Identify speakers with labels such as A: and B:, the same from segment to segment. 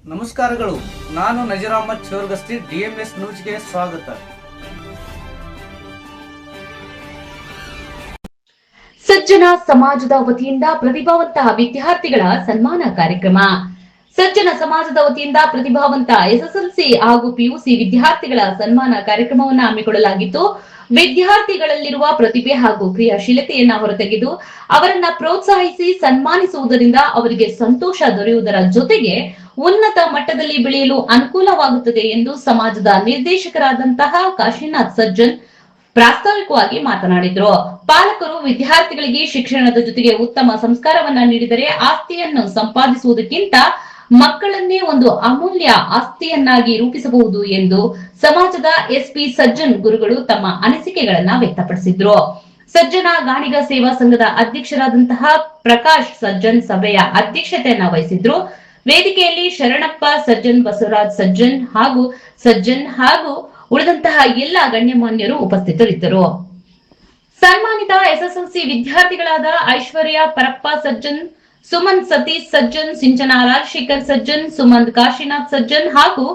A: ನಮಸ್ಕಾರಗಳು. ನಾನು ನಜೀರ್ ಅಹಮದ್ ಚೋರ್ಗಸ್ತಿ, DMS ನ್ಯೂಸ್ಗೆ ಸ್ವಾಗತ.
B: ಸಜ್ಜನ ಸಮಾಜದ ವತಿಯಿಂದ ಪ್ರತಿಭಾವಂತ ವಿದ್ಯಾರ್ಥಿಗಳ ಸನ್ಮಾನ ಕಾರ್ಯಕ್ರಮ. ಸಜ್ಜನ ಸಮಾಜದ ವತಿಯಿಂದ ಪ್ರತಿಭಾವಂತ SSLC ಹಾಗೂ PUC ವಿದ್ಯಾರ್ಥಿಗಳ ಸನ್ಮಾನ ಕಾರ್ಯಕ್ರಮವನ್ನು ಹಮ್ಮಿಕೊಳ್ಳಲಾಗಿತ್ತು. ವಿದ್ಯಾರ್ಥಿಗಳಲ್ಲಿರುವ ಪ್ರತಿಭೆ ಹಾಗೂ ಕ್ರಿಯಾಶೀಲತೆಯನ್ನ ಹೊರತೆಗೆದು ಅವರನ್ನ ಪ್ರೋತ್ಸಾಹಿಸಿ ಸನ್ಮಾನಿಸುವುದರಿಂದ ಅವರಿಗೆ ಸಂತೋಷ ದೊರೆಯುವುದರ ಜೊತೆಗೆ ಉನ್ನತ ಮಟ್ಟದಲ್ಲಿ ಬೆಳೆಯಲು ಅನುಕೂಲವಾಗುತ್ತದೆ ಎಂದು ಸಮಾಜದ ನಿರ್ದೇಶಕರಾದಂತಹ ಕಾಶಿನಾಥ್ ಸಜ್ಜನ್ ಪ್ರಾಸ್ತಾವಿಕವಾಗಿ ಮಾತನಾಡಿದ್ರು. ಪಾಲಕರು ವಿದ್ಯಾರ್ಥಿಗಳಿಗೆ ಶಿಕ್ಷಣದ ಜೊತೆಗೆ ಉತ್ತಮ ಸಂಸ್ಕಾರವನ್ನ ನೀಡಿದರೆ ಆಸ್ತಿಯನ್ನು ಸಂಪಾದಿಸುವುದಕ್ಕಿಂತ ಮಕ್ಕಳನ್ನೇ ಒಂದು ಅಮೂಲ್ಯ ಆಸ್ತಿಯನ್ನಾಗಿ ರೂಪಿಸಬಹುದು ಎಂದು ಸಮಾಜದ SP ಸಜ್ಜನ್ ಗುರುಗಳು ತಮ್ಮ ಅನಿಸಿಕೆಗಳನ್ನ ವ್ಯಕ್ತಪಡಿಸಿದ್ರು. ಸಜ್ಜನ ಗಾಣಿಗ ಸೇವಾ ಸಂಘದ ಅಧ್ಯಕ್ಷರಾದಂತಹ ಪ್ರಕಾಶ್ ಸಜ್ಜನ್ ಸಭೆಯ ಅಧ್ಯಕ್ಷತೆಯನ್ನ ವಹಿಸಿದ್ರು. ವೇದಿಕೆಯಲ್ಲಿ ಶರಣಪ್ಪ ಸಜ್ಜನ್, ಬಸವರಾಜ್ ಸಜ್ಜನ್ ಹಾಗೂ ಉಳಿದಂತಹ ಎಲ್ಲ ಗಣ್ಯಮಾನ್ಯರು ಉಪಸ್ಥಿತರಿದ್ದರು. ಸನ್ಮಾನಿತ SSLC ವಿದ್ಯಾರ್ಥಿಗಳಾದ ಐಶ್ವರ್ಯ ಪರಪ್ಪ ಸಜ್ಜನ್, ಸುಮನ್ ಸತೀಶ್ ಸಜ್ಜನ್, ಸಿಂಚನಾ ರಾಜಶೇಖರ್ ಸಜ್ಜನ್, ಸುಮಂತ್ ಕಾಶಿನಾಥ್ ಸಜ್ಜನ್ ಹಾಗೂ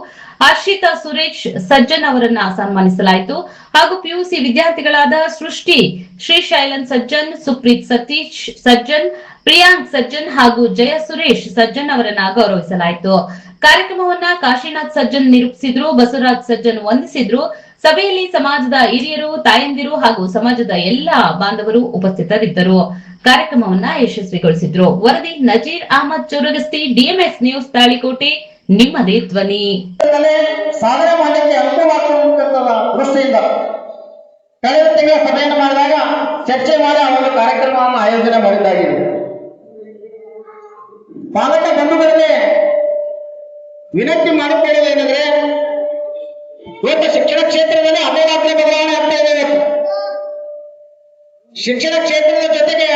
B: ಹರ್ಷಿತಾ ಸುರೇಶ್ ಸಜ್ಜನ್ ಅವರನ್ನ ಸನ್ಮಾನಿಸಲಾಯಿತು. ಹಾಗೂ PUC ವಿದ್ಯಾರ್ಥಿಗಳಾದ ಸೃಷ್ಟಿ ಶ್ರೀಶೈಲನ್ ಸಜ್ಜನ್, ಸುಪ್ರೀತ್ ಸತೀಶ್ ಸಜ್ಜನ್, ಪ್ರಿಯಾಂಕ್ ಸಜ್ಜನ್ ಹಾಗೂ ಜಯ ಸುರೇಶ್ ಸಜ್ಜನ್ ಅವರನ್ನ ಗೌರವಿಸಲಾಯಿತು. ಕಾರ್ಯಕ್ರಮವನ್ನ ಕಾಶಿನಾಥ್ ಸಜ್ಜನ್ ನಿರೂಪಿಸಿದ್ರು. ಬಸವರಾಜ್ ಸಜ್ಜನ್ ವಂದಿಸಿದ್ರು. ಸಭೆಯಲ್ಲಿ ಸಮಾಜದ ಹಿರಿಯರು, ತಾಯಂದಿರು ಹಾಗೂ ಸಮಾಜದ ಎಲ್ಲಾ ಬಾಂಧವರು ಉಪಸ್ಥಿತರಿದ್ದರು. ಕಾರ್ಯಕ್ರಮವನ್ನ ಯಶಸ್ವಿಗೊಳಿಸಿದ್ರು. ವರದಿ ನಜೀರ್ ಅಹಮದ್ ಚೋರಗಸ್ತಿ, DMS ನ್ಯೂಸ್, ತಾಳಿಕೋಟೆ, ನಿಮ್ಮದೇ ಧ್ವನಿ.
C: ಸಾಧನೆ ಮಾಡಲಿಕ್ಕೆ ಅನುಕೂಲವಾಗುವಂತಹ ದೃಷ್ಟಿಯಿಂದ ಕಳೆದ ತಿಂಗಳ ಸಭೆಯನ್ನು ಮಾಡಿದಾಗ ಚರ್ಚೆ ಮಾಡಿ ಆ ಒಂದು ಕಾರ್ಯಕ್ರಮವನ್ನು ಆಯೋಜನೆ ಮಾಡಿದ್ದಾಗಿದೆ. ಪಾಲಕ ಬಂಧುಗಳಿಗೆ ವಿನಂತಿ ಮಾಡುತ್ತೇನೆಂದರೆ, ಇವತ್ತು ಶಿಕ್ಷಣ ಕ್ಷೇತ್ರದಲ್ಲಿ ಅಮೂಲಾಗ್ರ ಬದಲಾವಣೆ ಆಗ್ತಾ ಇದೆ. ಶಿಕ್ಷಣ ಕ್ಷೇತ್ರದ ಜೊತೆಗೆ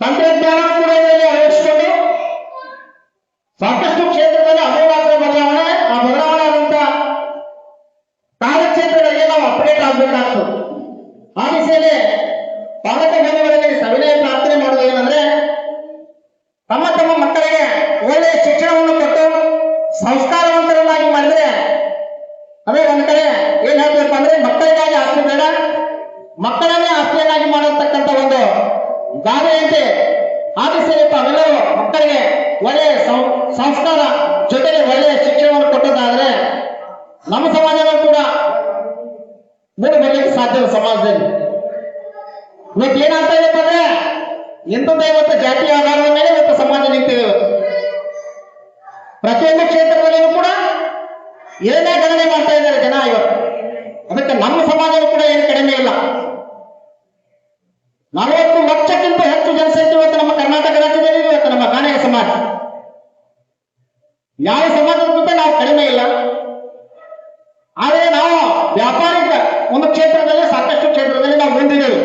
C: ತಂತ್ರಜ್ಞಾನ ಕೂಡ ಅಳವಡಿಸಿಕೊಂಡು ಸಾಕಷ್ಟು ಕ್ಷೇತ್ರದಲ್ಲಿ ಅಮೂಲಾಗ್ರ ಬದಲಾವಣೆ, ಆ ಬದಲಾವಣೆ ಆದಂತ ಕಾರ್ಯಕ್ಷೇತ್ರಗಳಿಗೆ ನಾವು ಅಪ್ಡೇಟ್ ಆಗಬೇಕಾಗ್ತದೆ. ಆ ದಿಸೆಯಲ್ಲಿ ಪಾಲಕ ಬಂಧುಗಳಲ್ಲಿ ಸವಿನಯ ಪ್ರಾರ್ಥನೆ ಮಾಡೋದು ಏನಂದ್ರೆ, ತಮ್ಮ ತಮ್ಮ ಮಕ್ಕಳಿಗೆ ಒಳ್ಳೆಯ ಶಿಕ್ಷಣವನ್ನು ಕೊಟ್ಟು ಸಂಸ್ಕಾರವಂತರನ್ನಾಗಿ ಮಾಡಿದ್ರೆ, ಅದೇ ಒಂದ್ ಕಡೆ ಏನ್ ಹೇಳ್ಬೇಕು ಅಂದ್ರೆ, ಮಕ್ಕಳಿಗಾಗಿ ಆಸ್ತಿ ಬೇಡ, ಮಕ್ಕಳನ್ನೇ ಆಸ್ತಿಯನ್ನಾಗಿ ಮಾಡತಕ್ಕಂಥ ಒಂದು ಗಾದೆಯಂತೆ ಆ ದಿಸೆಯಲ್ಲಿ ತಾವೆಲ್ಲರೂ ಮಕ್ಕಳಿಗೆ ಒಳ್ಳೆಯ ಸಂಸ್ಕಾರ ಜೊತೆಗೆ ಒಳ್ಳೆಯ ಶಿಕ್ಷಣವನ್ನು ಕೊಟ್ಟದಾದ್ರೆ ನಮ್ಮ ಸಮಾಜನೂ ಕೂಡ ಮುಂದೆ ಬರಲಿಕ್ಕೆ ಸಾಧ್ಯ. ಸಮಾಜದಲ್ಲಿ ಇವತ್ತು ಏನಾಗ್ತಾ ಇದೆಪ್ಪ ಅಂದ್ರೆ, ಎಂತಂದ್ರೆ ಇವತ್ತು ಜಾತಿಯ ಆಧಾರದ ಮೇಲೆ ಇವತ್ತು ಸಮಾಜ ನಿಂತಿದೆ. ಪ್ರತಿಯೊಂದು ಕ್ಷೇತ್ರದಲ್ಲಿಯೂ ಕೂಡ ಏನೇ ಗಣನೆ ಮಾಡ್ತಾ ಇದ್ದಾರೆ ಜನ ಇವತ್ತು. ಅದಕ್ಕೆ ನಮ್ಮ ಸಮಾಜವೂ ಕೂಡ ಏನು ಕಡಿಮೆ ಇಲ್ಲ. 40 ಲಕ್ಷಕ್ಕಿಂತ ಹೆಚ್ಚು ಜನಸಂಖ್ಯೆ ಇವತ್ತು ನಮ್ಮ ಕರ್ನಾಟಕ ರಾಜ್ಯದಲ್ಲಿ ಇವತ್ತು ನಮ್ಮ ಗಾಣಿಗ ಸಮಾಜ. ಯಾವ ಸಮಾಜಕ್ಕಿಂತ ನಾವು ಕಡಿಮೆ ಇಲ್ಲ. ಆದರೆ ನಾವು ವ್ಯಾಪಾರಿಕ ಒಂದು ಕ್ಷೇತ್ರದಲ್ಲಿ ಸಾಕಷ್ಟು ಕ್ಷೇತ್ರದಲ್ಲಿ ನಾವು ಮುಂದಿದ್ದೇವೆ.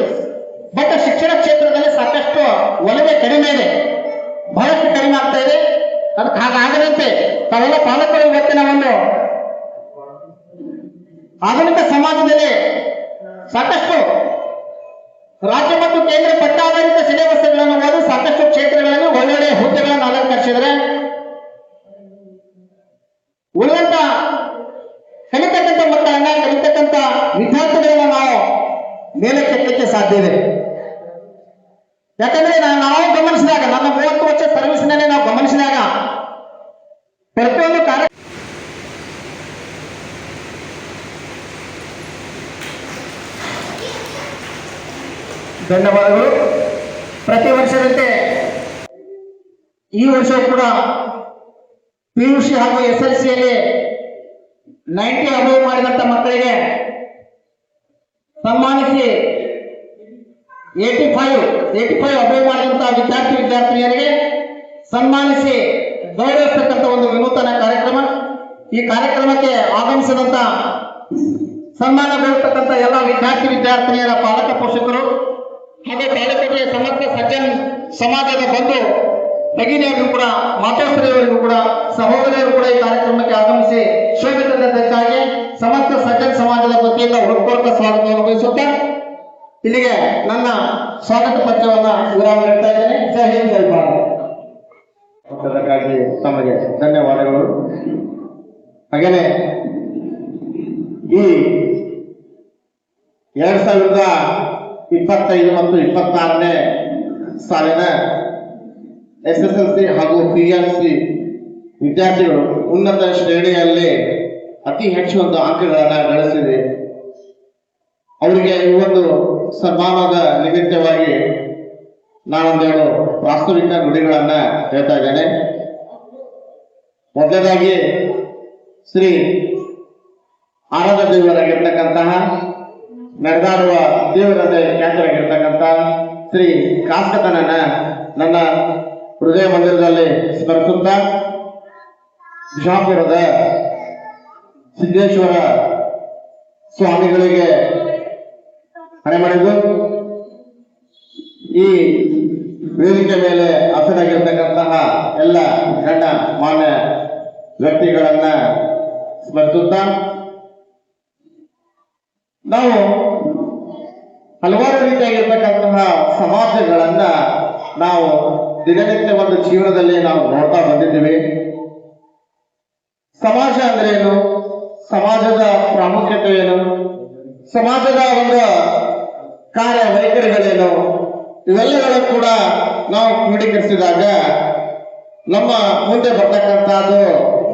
C: ಬಟ್ ಶಿಕ್ಷಣ ಕ್ಷೇತ್ರದಲ್ಲಿ ಸಾಕಷ್ಟು ಒಲವೆ ಕಡಿಮೆ ಇದೆ, ಬಹಳಷ್ಟು ಕಡಿಮೆ ಆಗ್ತಾ ಇದೆ. ಅದಕ್ಕೆ ಹಾಗಾಗದಂತೆ ತಾವೆಲ್ಲ ಪಾಲಕರು ಇವತ್ತಿನ ಒಂದು ಆಧುನಿಕ ಸಮಾಜದಲ್ಲಿ ಸಾಕಷ್ಟು ರಾಜ್ಯ ಮತ್ತು ಕೇಂದ್ರ ಪಟ್ಟಾಧಾರಿತ ಸಿಲೆಬಸ್ಗಳನ್ನು ಓದಿ ಸಾಕಷ್ಟು ಕ್ಷೇತ್ರಗಳಲ್ಲಿ ಒಳ್ಳೊಳ್ಳೆಯ ಹುದ್ದೆಗಳನ್ನು ಅಲಂಕರಿಸಿದರೆ, ಉಳಿದಂತ ಕಲಿತಕ್ಕಂಥ ಮಕ್ಕಳನ್ನ, ಕಲಿತಕ್ಕಂಥ ವಿದ್ಯಾರ್ಥಿಗಳನ್ನ ನಾವು ಮೇಲೆ ಕೆತ್ತಕ್ಕೆ ಸಾಧ್ಯ ಇದೆ. ಯಾಕಂದ್ರೆ ನಾವು ಗಮನಿಸಿದಾಗ, ನನ್ನ 30 ವರ್ಷ ಸರ್ವಿಸ್ನಲ್ಲಿ ನಾವು ಗಮನಿಸಿದಾಗ ಪ್ರತಿಯೊಂದು ಕಾರ್ಯ ಧನ್ಯವಾದಗಳು. ಪ್ರತಿ ವರ್ಷದಂತೆ ಈ ವರ್ಷವೂ ಕೂಡ PUC ಹಾಗೂ SSLCಯಲ್ಲಿ 90 ಅಬೌವ್ ಮಾಡಿದಂತ ಮಕ್ಕಳಿಗೆ ಸನ್ಮಾನಿಸಿ 85 ಅಬೌವ್ ಮಾಡಿದಂತಹ ವಿದ್ಯಾರ್ಥಿನಿಯರಿಗೆ ಸನ್ಮಾನಿಸಿ ಗೌರವಿಸತಕ್ಕಂಥ ಒಂದು ವಿನೂತನ ಕಾರ್ಯಕ್ರಮ. ಈ ಕಾರ್ಯಕ್ರಮಕ್ಕೆ ಆಗಮಿಸಿದಂತ ಸನ್ಮಾನಗೊಳಿಸತಕ್ಕಂಥ ಎಲ್ಲ ವಿದ್ಯಾರ್ಥಿನಿಯರ ಪಾಲಕ ಪೋಷಕರು ಹಾಗೆ ತಾಲೂಕಿನ ಸಮಸ್ತ ಸಜ್ಜನ್ ಸಮಾಜದ ಬಂಧು ಭಗಿನಿಯರಿಗೂ ಕೂಡ, ಮಾತೋಶ್ರೀಯವರಿಗೂ ಕೂಡ, ಸಹೋದರಿಯರು ಕೂಡ ಈ ಕಾರ್ಯಕ್ರಮಕ್ಕೆ ಆಗಮಿಸಿ ಶೋಭಿತಕ್ಕಾಗಿ ಸಮಸ್ತ ಸಜ್ಜನ್ ಸಮಾಜದ ವತಿಯಿಂದ ಹೃತ್ಪೂರ್ವಕ ಸ್ವಾಗತವನ್ನು ಬಯಸುತ್ತಾ ಇಲ್ಲಿಗೆ ನನ್ನ ಸ್ವಾಗತ ಪತ್ರವನ್ನ ವಿರಾಮ ನೀಡ್ತಾ ಇದ್ದೇನೆ. ಜೈ ಹಿಂದ್, ಜೈ ಭಾರತ್. ಅದಕ್ಕಾಗಿ ತಮಗೆ ಧನ್ಯವಾದಗಳು. ಹಾಗೆಯೇ ಈ 2025 ಮತ್ತು 26ನೇ ಸಾಲಿನ SSLC ಹಾಗೂ PUC ವಿದ್ಯಾರ್ಥಿಗಳು ಉನ್ನತ ಶ್ರೇಣಿಯಲ್ಲಿ ಅತಿ ಹೆಚ್ಚು ಒಂದು ಅಂಕಗಳನ್ನು ಗಳಿಸಿದೆ. ಅವರಿಗೆ ಈ ಒಂದು ಸನ್ಮಾನದ ನಿಮಿತ್ತವಾಗಿ ನಾನೊಂದೆರಡು ವಾಸ್ತವಿಕ ನುಡಿಗಳನ್ನ ಹೇಳ್ತಾ ಇದ್ದೇನೆ. ಮೊದಲನೇದಾಗಿ ಶ್ರೀ ಆರಾಧ್ಯ ದೇವರಾಗಿರ್ತಕ್ಕಂತಹ ನಡೆದಾಡುವ ದೇವರದ ಖ್ಯಾತರಾಗಿರ್ತಕ್ಕಂತಹ ಶ್ರೀ ಕಾಸ್ಕತನನ್ನ ನನ್ನ ಹೃದಯ ಮಂದಿರದಲ್ಲಿ ಸ್ಮರಿಸುತ್ತಾ ಬಿಜಾಪುರದ ಸಿದ್ದೇಶ್ವರ ಸ್ವಾಮಿಗಳಿಗೆ ಹಣೆ ಮಾಡಿದ್ದು ಈ ವೇದಿಕೆ ಮೇಲೆ ಆಸನಾಗಿರ್ತಕ್ಕಂತಹ ಎಲ್ಲ ಗಣ್ಯ ಮಾನ್ಯ ವ್ಯಕ್ತಿಗಳನ್ನ ಸ್ಮರಿಸುತ್ತಾ ನಾವು ಹಲವಾರು ರೀತಿಯಾಗಿರ್ತಕ್ಕಂತಹ ಸಮಾಜಗಳನ್ನ ನಾವು ದಿನನಿತ್ಯ ಒಂದು ಜೀವನದಲ್ಲಿ ನಾವು ನೋಡ್ತಾ ಬಂದಿದ್ದೀವಿ. ಸಮಾಜ ಅಂದ್ರೆ ಏನು, ಸಮಾಜದ ಪ್ರಾಮುಖ್ಯತೆ ಏನು, ಸಮಾಜದ ಒಂದು ಕಾರ್ಯ ವೈಖರಿಗಳೇನು, ಇವೆಲ್ಲಗಳ ಕೂಡ ನಾವು ಕ್ರೋಢೀಕರಿಸಿದಾಗ ನಮ್ಮ ಮುಂದೆ ಬರ್ತಕ್ಕಂಥದ್ದು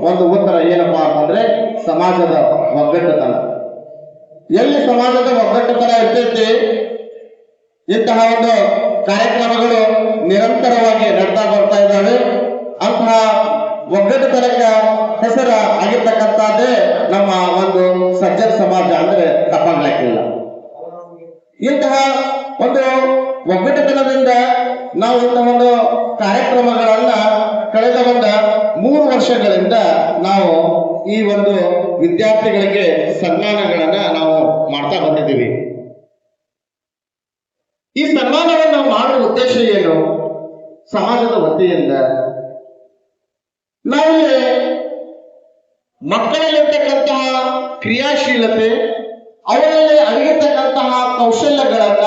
C: ಒಂದು ಉತ್ತರ ಏನಪ್ಪಾ ಅಂತಂದ್ರೆ ಸಮಾಜದ ಒಗ್ಗಟ್ಟುತನ. ಎಲ್ಲಿ ಸಮಾಜದ ಒಗ್ಗಟ್ಟುತನ ಇರ್ತೈತಿ, ಇಂತಹ ಒಂದು ಕಾರ್ಯಕ್ರಮಗಳು ನಿರಂತರವಾಗಿ ನಡ್ತಾ ಬರ್ತಾ ಇದ್ದಾವೆ. ಅಂತಹ ಒಗ್ಗಟ್ಟುತನಕ್ಕ ಹೆಸರ ಆಗಿರ್ತಕ್ಕಂಥದ್ದೇ ನಮ್ಮ ಒಂದು ಸಜ್ಜನ ಸಮಾಜ ಅಂದ್ರೆ ತಪ್ಪಾಗ್ಲಿಕ್ಕಿಲ್ಲ. ಇಂತಹ ಒಂದು ಒಗ್ಗಟ್ಟುತನದಿಂದ ನಾವು ಇಂತಹ ಒಂದು ಕಾರ್ಯಕ್ರಮಗಳನ್ನ ಕಳೆದ ಒಂದು 3 ವರ್ಷಗಳಿಂದ ನಾವು ಈ ಒಂದು ವಿದ್ಯಾರ್ಥಿಗಳಿಗೆ ಸನ್ಮಾನಗಳನ್ನ ನಾವು ಮಾಡ್ತಾ ಬಂದಿದ್ದೀವಿ. ಈ ಸನ್ಮಾನವನ್ನು ಮಾಡುವ ಉದ್ದೇಶ ಏನು? ಸಮಾಜದ ವತಿಯಿಂದ ನಾವಿಲ್ಲಿ ಮಕ್ಕಳಲ್ಲಿರ್ತಕ್ಕಂತಹ ಕ್ರಿಯಾಶೀಲತೆ, ಅವರಲ್ಲಿ ಅಡಗಿರ್ತಕ್ಕಂತಹ ಕೌಶಲ್ಯಗಳನ್ನ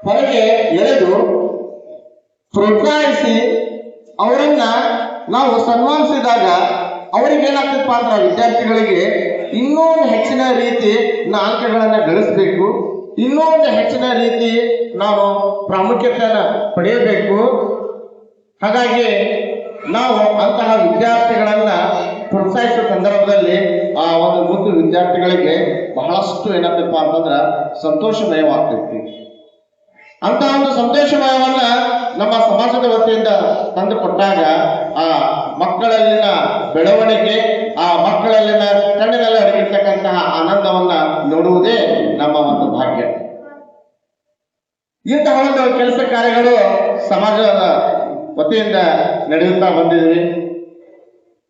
C: ಹೊರಗೆ ಎಳೆದು ಪ್ರೋತ್ಸಾಹಿಸಿ ಅವರನ್ನ ನಾವು ಸನ್ಮಾನಿಸಿದಾಗ ಅವರಿಗೆ ಏನಾಗ್ತದಪ್ಪ ಅಂದ್ರೆ ವಿದ್ಯಾರ್ಥಿಗಳಿಗೆ ಇನ್ನೂ ಒಂದು ಹೆಚ್ಚಿನ ರೀತಿ ಅಂಕಗಳನ್ನ ಗಳಿಸಬೇಕು, ಇನ್ನೂ ಒಂದು ಹೆಚ್ಚಿನ ರೀತಿ ನಾವು ಪ್ರಾಮುಖ್ಯತೆಯನ್ನು ಪಡೆಯಬೇಕು. ಹಾಗಾಗಿ ನಾವು ಅಂತಹ ವಿದ್ಯಾರ್ಥಿಗಳನ್ನ ಪ್ರೋತ್ಸಾಹಿಸುವ ಸಂದರ್ಭದಲ್ಲಿ ಆ ಒಂದು ಮುದ್ದು ವಿದ್ಯಾರ್ಥಿಗಳಿಗೆ ಬಹಳಷ್ಟು ಏನಾಗ್ತದಪ್ಪ ಅಂತಂದ್ರ ಸಂತೋಷಮಯವಾಗ್ತೈತಿ. ಅಂತಹ ಒಂದು ಸಂತೋಷಮಯವನ್ನ ನಮ್ಮ ಸಮಾಜದ ವತಿಯಿಂದ ತಂದು ಕೊಟ್ಟಾಗ ಆ ಮಕ್ಕಳಲ್ಲಿನ ಬೆಳವಣಿಗೆ, ಆ ಮಕ್ಕಳಲ್ಲಿನ ಕಣ್ಣಿನಲ್ಲಿ ಅಡಗಿರ್ತಕ್ಕಂತಹ ಆನಂದವನ್ನ ನೋಡುವುದೇ ನಮ್ಮ ಒಂದು ಭಾಗ್ಯ. ಇಂತಹ ಒಂದು ಕೆಲಸ ಕಾರ್ಯಗಳು ಸಮಾಜದ ವತಿಯಿಂದ ನಡೆಯುತ್ತಾ ಬಂದಿದ್ವಿ.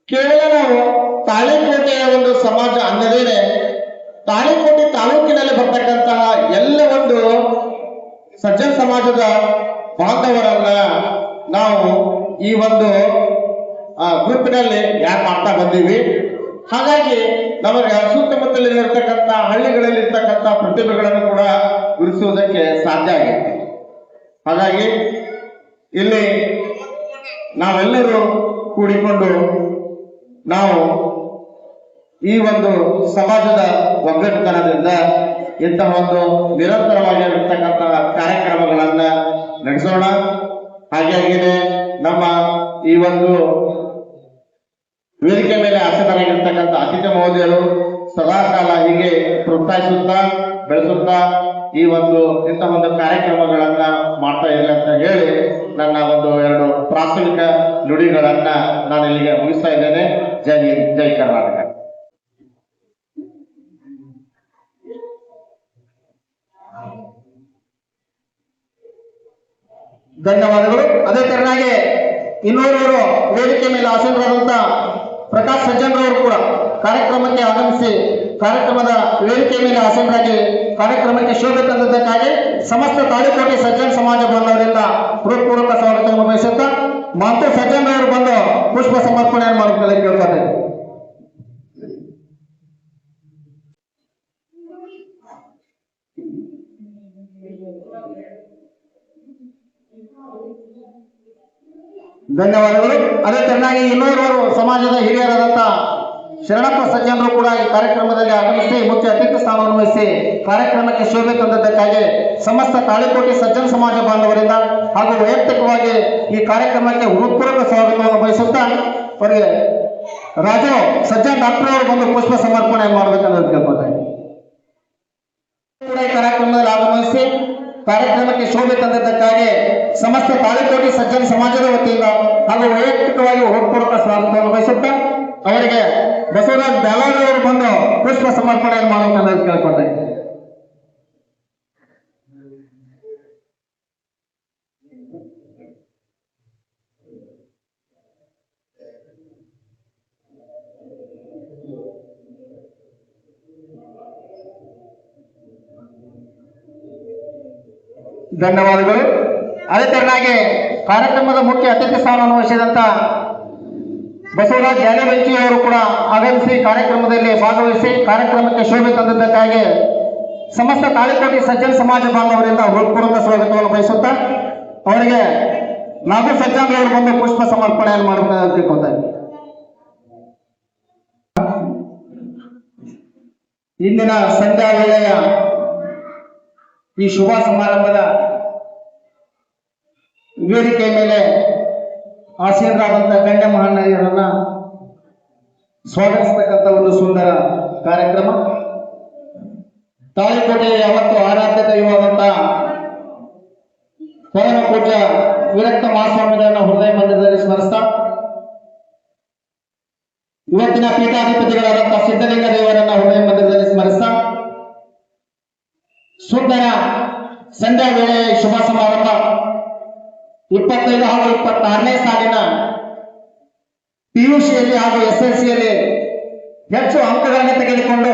C: ಕೇವಲ ನಾವು ತಾಳಿಕೋಟೆಯ ಒಂದು ಸಮಾಜ ಅನ್ನದೇನೆ ತಾಳಿಕೋಟೆ ತಾಲೂಕಿನಲ್ಲಿ ಬರ್ತಕ್ಕಂತಹ ಎಲ್ಲ ಒಂದು ಸಜ್ಜನ ಸಮಾಜದ ಬಾಂಧವರನ್ನ ನಾವು ಈ ಒಂದು ಗ್ರೂಪಿನಲ್ಲಿ ಯಾರು ಮಾಡ್ತಾ ಬಂದೀವಿ. ಹಾಗಾಗಿ ನಮಗೆ ಸುತ್ತಮುತ್ತಲಿರ್ತಕ್ಕಂಥ ಹಳ್ಳಿಗಳಲ್ಲಿ ಇರ್ತಕ್ಕಂಥ ಪ್ರತಿಭೆಗಳನ್ನು ಕೂಡ ಗುರುತಿಸುವುದಕ್ಕೆ ಸಾಧ್ಯ ಆಗಿದೆ. ಹಾಗಾಗಿ ಇಲ್ಲಿ ನಾವೆಲ್ಲರೂ ಕೂಡಿಕೊಂಡು ನಾವು ಈ ಒಂದು ಸಮಾಜದ ಒಗ್ಗಟ್ಟುತನದಿಂದ ಇಂತಹ ಒಂದು ನಿರಂತರವಾಗಿರ್ತಕ್ಕಂತಹ ಕಾರ್ಯಕ್ರಮಗಳನ್ನ ನಡೆಸೋಣ. ಹಾಗೆಯೇ ನಮ್ಮ ಈ ಒಂದು ವೇದಿಕೆ ಮೇಲೆ ಆಸೀನರಾಗಿರ್ತಕ್ಕಂಥ ಅತಿಥಿ ಮಹೋದಯರು ಸದಾಕಾಲ ಹೀಗೆ ಪ್ರೋತ್ಸಾಹಿಸುತ್ತಾ ಬೆಳೆಸುತ್ತಾ ಈ ಒಂದು ಇಂತಹ ಒಂದು ಕಾರ್ಯಕ್ರಮಗಳನ್ನ ಮಾಡ್ತಾ ಇರಲಿ ಅಂತ ಹೇಳಿ ನನ್ನ ಒಂದು 2 ಪ್ರಾಥಮಿಕ ನುಡಿಗಳನ್ನ ನಾನು ಇಲ್ಲಿಗೆ ಮುಗಿಸ್ತಾ ಇದ್ದೇನೆ. ಜೈ ಹಿಂದ್, ಜೈ ಕರ್ನಾಟಕ. ಧನ್ಯವಾದಗಳು. ಅದೇ ತರನಾಗಿ ಇನ್ನೋರ್ವರು ವೇದಿಕೆ ಮೇಲೆ ಆಸೀನರಾದಂತ ಪ್ರಕಾಶ್ ಸಜ್ಜನ್ರವರು ಕೂಡ ಕಾರ್ಯಕ್ರಮಕ್ಕೆ ಆಗಮಿಸಿ ಕಾರ್ಯಕ್ರಮದ ವೇದಿಕೆ ಮೇಲೆ ಆಸೀನರಾಗಿ ಕಾರ್ಯಕ್ರಮಕ್ಕೆ ಶೋಭೆ ತಂದದ್ದಕ್ಕಾಗಿ ಸಮಸ್ತ ತಾಳಿಕೋಟೆ ಸಜ್ಜನ ಸಮಾಜ ಬಾಂಧವರಿಂದ ಹೃತ್ಪೂರ್ವಕ ಸ್ವಾಗತವನ್ನು ಬಯಸುತ್ತಾ ಮತ್ತು ಸಜ್ಜನ್ರವರು ಬಂದು ಪುಷ್ಪ ಸಮರ್ಪಣೆಯನ್ನು ಮಾಡಿಕೊಳ್ಳಿ ಕೇಳ್ತಾರೆ. ಧನ್ಯವಾದಗಳು. ಅದೇ ಚೆನ್ನಾಗಿ ಇನ್ನೋರ್ವರು ಸಮಾಜದ ಹಿರಿಯರಾದಂಥ ಶರಣಪ್ಪ ಸಜ್ಜನರು ಕೂಡ ಈ ಕಾರ್ಯಕ್ರಮದಲ್ಲಿ ಆಗಮಿಸಿ ಮುಖ್ಯ ಅತಿಥಿ ಸ್ಥಾನವನ್ನು ವಹಿಸಿ ಕಾರ್ಯಕ್ರಮಕ್ಕೆ ಶೋಭೆ ತಂದದ್ದಕ್ಕಾಗಿ ಸಮಸ್ತ ತಾಳಿಕೋಟೆ ಸಜ್ಜನ ಸಮಾಜ ಬಾಂಧವರಿಂದ ಹಾಗೂ ವೈಯಕ್ತಿಕವಾಗಿ ಈ ಕಾರ್ಯಕ್ರಮಕ್ಕೆ ಹೃತ್ಪೂರ್ವಕ ಸ್ವಾಗತವನ್ನು ಬಯಸುತ್ತಾ ಅವರಿಗೆ ರಾಜು ಸಜ್ಜನ್ ಡಾಕ್ಟರ್ ಅವರು ಬಂದು ಪುಷ್ಪ ಸಮರ್ಪಣೆ ಮಾಡಬೇಕನ್ನೋದು ಕೇಳ್ಕೊಳ್ತಾರೆ. ಕೂಡ ಈ ಕಾರ್ಯಕ್ರಮದಲ್ಲಿ ಆಗಮಿಸಿ ಕಾರ್ಯಕ್ರಮಕ್ಕೆ ಶೋಭೆ ತಂದಿದ್ದಕ್ಕಾಗಿ ಸಮಸ್ತ ತಾಳಿಕೋಟೆ ಸಜ್ಜನ ಸಮಾಜದ ವತಿಯಿಂದ ಹಾಗೂ ವೈಯಕ್ತಿಕವಾಗಿ ಹೃತ್ಪೂರ್ವಕ ಸ್ವಾಗತವನ್ನು ಬಯಸುತ್ತಾ ಅವರಿಗೆ ಬಸವರಾಜ್ ಬ್ಯಾಲಾಡಿ ಅವರು ಬಂದು ಪುಷ್ಪ ಸಮರ್ಪಣೆಯನ್ನು ಮಾಡಬೇಕನ್ನೋದು ಕೇಳ್ಕೊಳ್ತಾರೆ. ಧನ್ಯವಾದಗಳು. ಅದೇ ತೆರನಾಗಿ ಕಾರ್ಯಕ್ರಮದ ಮುಖ್ಯ ಅತಿಥಿ ಸ್ಥಾನವನ್ನು ವಹಿಸಿದಂತ ಬಸವರಾಜ್ ಜಾಲಿಬೆಂಚಿ ಅವರು ಕೂಡ ಆಗಮಿಸಿ ಕಾರ್ಯಕ್ರಮದಲ್ಲಿ ಭಾಗವಹಿಸಿ ಕಾರ್ಯಕ್ರಮಕ್ಕೆ ಶೋಭೆ ತಂದಿದ್ದಕ್ಕಾಗಿ ಸಮಸ್ತ ತಾಳಿಕೋಟೆ ಸಜ್ಜನ ಸಮಾಜ ಬಾಂಧವರಿಂದ ಹೃತ್ಪೂರ್ವಕ ಸ್ವಾಗತವನ್ನು ಬಯಸುತ್ತಾ ಅವರಿಗೆ ನಾಗು ಸಜ್ಜನ್ ಅವರು ಬಂದು ಪುಷ್ಪ ಸಮರ್ಪಣೆಯನ್ನು ಮಾಡಬೇಕಂತ ತಿಳ್ಕೊತಾರೆ. ಇಂದಿನ ಸಂಧ್ಯಾ ವೇಳೆಯ ಈ ಶುಭ ಸಮಾರಂಭದ ವೇದಿಕೆ ಮೇಲೆ ಆಸೀನರಾದಂತಹ ಗಣ್ಯ ಮಹಾನೀಯರನ್ನ ಸ್ವಾಗತಿಸತಕ್ಕಂಥ ಒಂದು ಸುಂದರ ಕಾರ್ಯಕ್ರಮ. ತಾಳಿಕೋಟೆಯ ಯಾವತ್ತು ಆರಾಧ್ಯ ದೈವವಾದಂತಹ ಪರಮ ಪೂಜ್ಯ ವಿರಕ್ತ ಮಹಾಸ್ವಾಮಿಗಳನ್ನ ಹೃದಯ ಮಂದಿರದಲ್ಲಿ ಸ್ಮರಿಸ್ತಾ ಇವತ್ತಿನ ಪೀಠಾಧಿಪತಿಗಳಾದಂತಹ ಸಿದ್ಧಲಿಂಗ ದೇವರನ್ನ ಹೃದಯ ಮಂದಿರದಲ್ಲಿ ಸ್ಮರಿಸ್ತಾ ಸುಂದರ ಸಂಧ್ಯಾ ವೇಳೆಯ ಶುಭ ಸಮಾರಂಭ 25 ಹಾಗೂ 26ನೇ ಸಾಲಿನ ಪಿಯುಸಿಯಲ್ಲಿ ಹಾಗೂ SLCಯಲ್ಲಿ ಹೆಚ್ಚು ಅಂಕಗಳನ್ನು ತೆಗೆದುಕೊಂಡು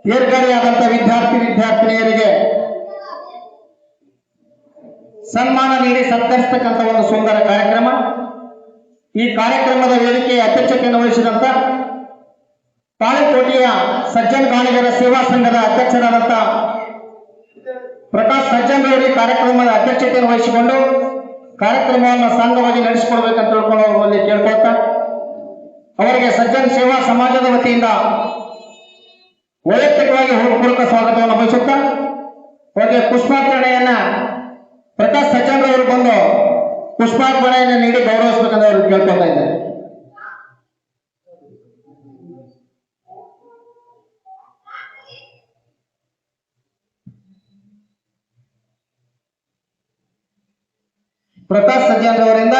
C: ತೇರ್ಗಡೆಯಾದಂತಹ ವಿದ್ಯಾರ್ಥಿನಿಯರಿಗೆ ಸನ್ಮಾನ ನೀಡಿ ಸತ್ಕರಿಸತಕ್ಕಂಥ ಒಂದು ಸುಂದರ ಕಾರ್ಯಕ್ರಮ. ಈ ಕಾರ್ಯಕ್ರಮದ ವೇದಿಕೆಯ ಅಧ್ಯಕ್ಷತೆಯನ್ನು ವಹಿಸಿದಂತ ತಾಳಿಕೋಟೆಯ ಸಜ್ಜನ ಗಾಣಿಗರ ಸೇವಾ ಸಂಘದ ಅಧ್ಯಕ್ಷರಾದಂಥ ಪ್ರಕಾಶ್ ಸಜ್ಜನ್ ಅವರು ಈ ಕಾರ್ಯಕ್ರಮದ ಅಧ್ಯಕ್ಷತೆಯನ್ನು ವಹಿಸಿಕೊಂಡು ಕಾರ್ಯಕ್ರಮವನ್ನು ಸಂಘವಾಗಿ ನಡೆಸಿಕೊಡ್ಬೇಕಂತ ತಿಳ್ಕೊಂಡು ಅವರಲ್ಲಿ ಕೇಳ್ಕೊಳ್ತಾ ಅವರಿಗೆ ಸಜ್ಜನ್ ಸೇವಾ ಸಮಾಜದ ವತಿಯಿಂದ ವೈಯಕ್ತಿಕವಾಗಿ ಹೃತ್ಪೂರ್ವಕ ಸ್ವಾಗತವನ್ನು ಬಯಸುತ್ತಾ ಅವರಿಗೆ ಪುಷ್ಪಾರ್ಪಣೆಯನ್ನ ಪ್ರಕಾಶ್ ಸಜ್ಜನ್ ಅವರು ಬಂದು ಪುಷ್ಪಾರ್ಪಣೆಯನ್ನು ನೀಡಿ ಗೌರವಿಸಬೇಕಂತ ಅವರು ಕೇಳ್ಕೊಳ್ತಾ ಇದ್ದಾರೆ. ಪ್ರಕಾಶ್ ಸಜ್ಜನ್ ಅವರಿಂದ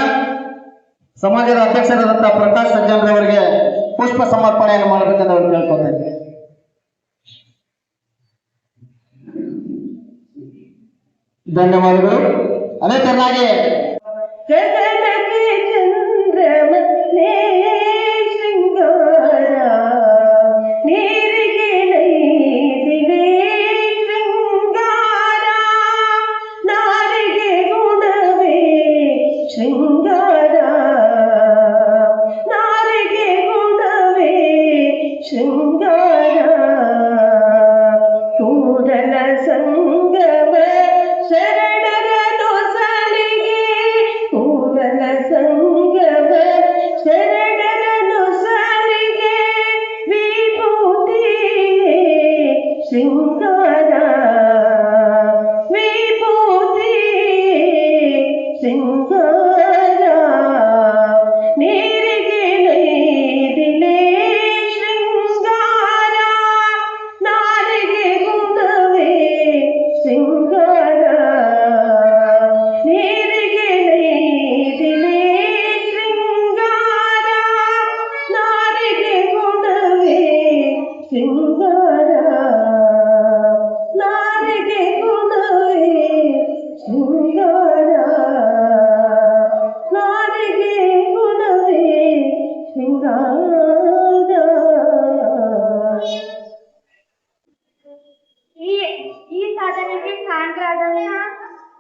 C: ಸಮಾಜದ ಅಧ್ಯಕ್ಷರಾದಂತಹ ಪ್ರಕಾಶ್ ಸಜ್ಜನ್ ಅವರಿಗೆ ಪುಷ್ಪ ಸಮರ್ಪಣೆಯನ್ನು ಮಾಡಬೇಕಂತ ಅವರು ಕೇಳ್ಕೊತಾ ಇದ್ದಾರೆ. ಧನ್ಯವಾದಗಳು. ಅದೇ ತರನಾಗಿ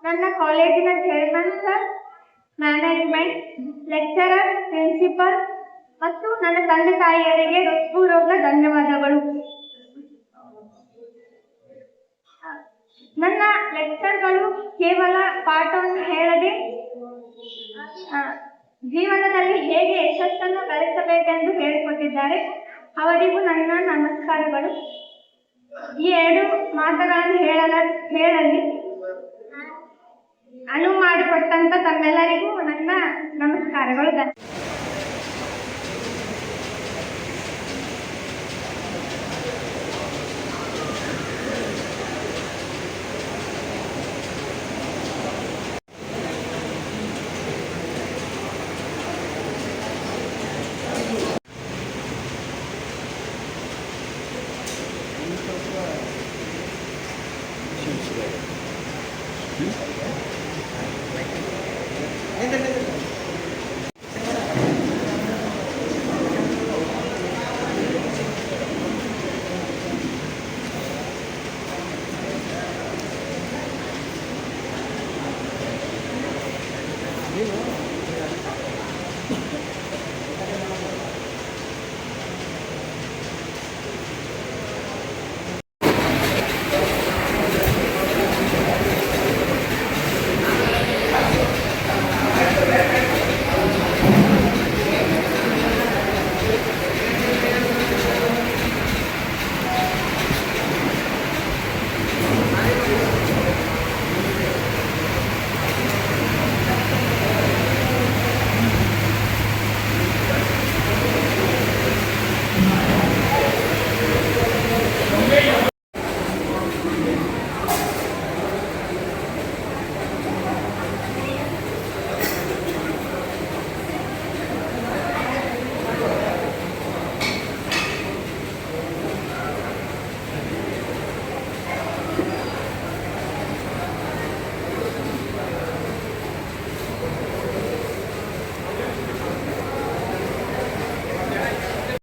D: ನನ್ನ ಕಾಲೇಜಿನ chairman sir, management, lecturer, principal ಮತ್ತು ನನ್ನ ತಂದೆ ತಾಯಿಯರಿಗೆ ಹೃತ್ಪೂರ್ವಕ ಧನ್ಯವಾದಗಳು. ನನ್ನ ಲೆಕ್ಚರ್ಗಳು ಕೇವಲ ಪಾಠವನ್ನು ಹೇಳದೆ ಜೀವನದಲ್ಲಿ ಹೇಗೆ ಯಶಸ್ಸನ್ನು ಗಳಿಸಬೇಕೆಂದು ಹೇಳಿಕೊಟ್ಟಿದ್ದಾರೆ. ಅವರಿಗೂ ನನ್ನ ನಮಸ್ಕಾರಗಳು. ಈ 2 ಮಾತುಗಳನ್ನು ಹೇಳಲಿ ಅನುವು ಮಾಡಿಕೊಟ್ಟಂತ ತಮ್ಮೆಲ್ಲರಿಗೂ ನನ್ನ ನಮಸ್ಕಾರಗಳು.